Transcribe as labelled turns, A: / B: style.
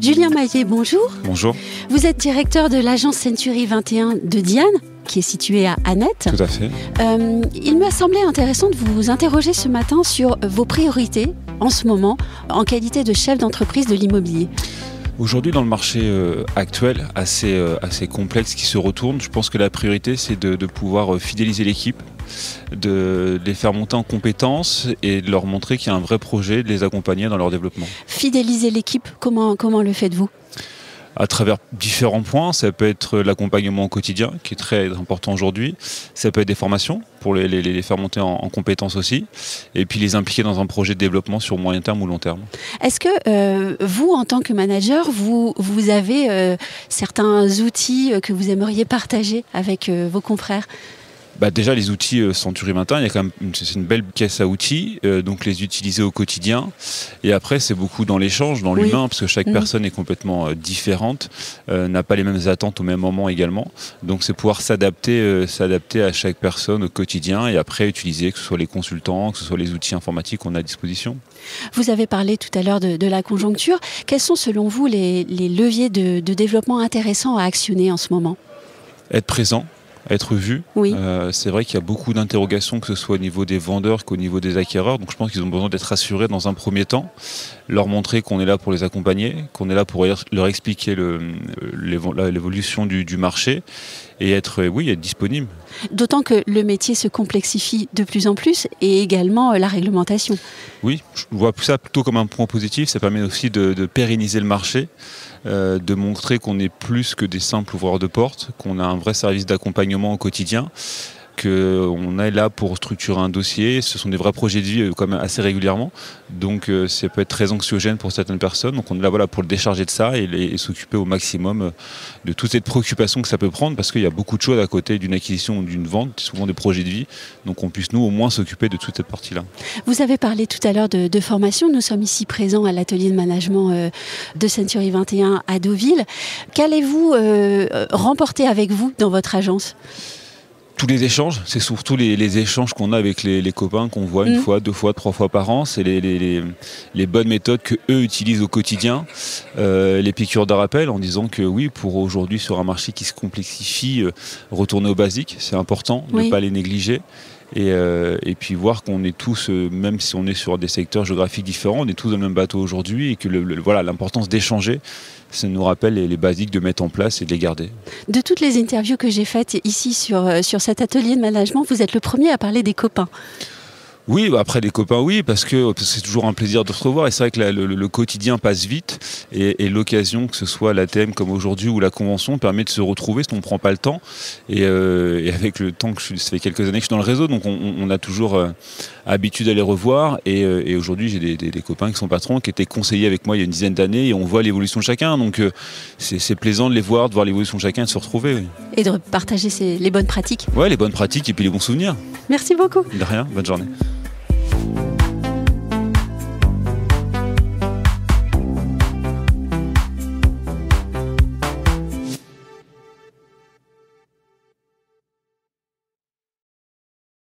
A: Julien Maillet, bonjour.
B: Bonjour.
A: Vous êtes directeur de l'agence Century 21 de Diane, qui est située à Annette.
B: Tout à fait.
A: Il m'a semblé intéressant de vous interroger ce matin sur vos priorités en ce moment en qualité de chef d'entreprise de l'immobilier.
B: Aujourd'hui, dans le marché actuel, assez complexe qui se retourne, je pense que la priorité, c'est de pouvoir fidéliser l'équipe, de les faire monter en compétences et de leur montrer qu'il y a un vrai projet, de les accompagner dans leur développement.
A: Fidéliser l'équipe, comment le faites-vous ?
B: À travers différents points, ça peut être l'accompagnement au quotidien, qui est très important aujourd'hui. Ça peut être des formations, pour les faire monter en compétences aussi. Et puis les impliquer dans un projet de développement sur moyen terme ou long terme.
A: Est-ce que vous, en tant que manager, vous avez certains outils que vous aimeriez partager avec vos confrères ?
B: Déjà les outils Century 21, il y a quand même c'est une belle caisse à outils, donc les utiliser au quotidien. Et après c'est beaucoup dans l'échange, dans l'humain, parce que chaque personne est complètement différente, n'a pas les mêmes attentes au même moment également. Donc c'est pouvoir s'adapter à chaque personne au quotidien et après utiliser que ce soit les consultants, que ce soit les outils informatiques qu'on a à disposition.
A: Vous avez parlé tout à l'heure de la conjoncture. Quels sont selon vous les leviers de développement intéressants à actionner en ce moment ?
B: Être présent. Être vu.
A: Oui.
B: C'est vrai qu'il y a beaucoup d'interrogations, que ce soit au niveau des vendeurs qu'au niveau des acquéreurs. Donc je pense qu'ils ont besoin d'être rassurés dans un premier temps, leur montrer qu'on est là pour les accompagner, qu'on est là pour leur expliquer l'évolution du marché et être disponible. D'autant
A: que le métier se complexifie de plus en plus et également la réglementation.
B: Oui, je vois ça plutôt comme un point positif. Ça permet aussi de pérenniser le marché, de montrer qu'on est plus que des simples ouvreurs de porte, qu'on a un vrai service d'accompagnement au quotidien, qu'on est là pour structurer un dossier. Ce sont des vrais projets de vie quand même assez régulièrement. Donc ça peut être très anxiogène pour certaines personnes. Donc on est là pour le décharger de ça et s'occuper au maximum de toute cette préoccupation que ça peut prendre, parce qu'il y a beaucoup de choses à côté d'une acquisition ou d'une vente, souvent des projets de vie. Donc on puisse nous au moins s'occuper de toute cette partie-là.
A: Vous avez parlé tout à l'heure de formation. Nous sommes ici présents à l'atelier de management de Century 21 à Deauville. Qu'allez-vous remporter avec vous dans votre agence ?
B: Tous les échanges, c'est surtout les échanges qu'on a avec les copains qu'on voit une fois, 2 fois, 3 fois par an. C'est les bonnes méthodes qu'eux utilisent au quotidien. Les piqûres de rappel en disant que oui, pour aujourd'hui sur un marché qui se complexifie, retourner aux basiques, c'est important, ne pas les négliger. Et puis voir qu'on est tous, même si on est sur des secteurs géographiques différents, on est tous dans le même bateau aujourd'hui et que l'importance d'échanger, ça nous rappelle les basiques de mettre en place et de les garder. De toutes les interviews que j'ai faites ici sur cet atelier de management, vous êtes le premier à parler des copains. Oui, après des copains, oui, parce que c'est toujours un plaisir de se revoir. Et c'est vrai que le quotidien passe vite et l'occasion, que ce soit l'ATM comme aujourd'hui ou la convention, permet de se retrouver, parce qu'on ne prend pas le temps. Et avec le temps, ça fait quelques années que je suis dans le réseau, donc on a toujours habitude à les revoir. Et aujourd'hui, j'ai des copains qui sont patrons, qui étaient conseillers avec moi il y a une dizaine d'années, et on voit l'évolution de chacun. Donc c'est plaisant de les voir, de voir l'évolution de chacun et de se retrouver. Oui. Et de partager les bonnes pratiques. Oui, les bonnes pratiques et puis les bons souvenirs. Merci beaucoup. De rien, bonne journée.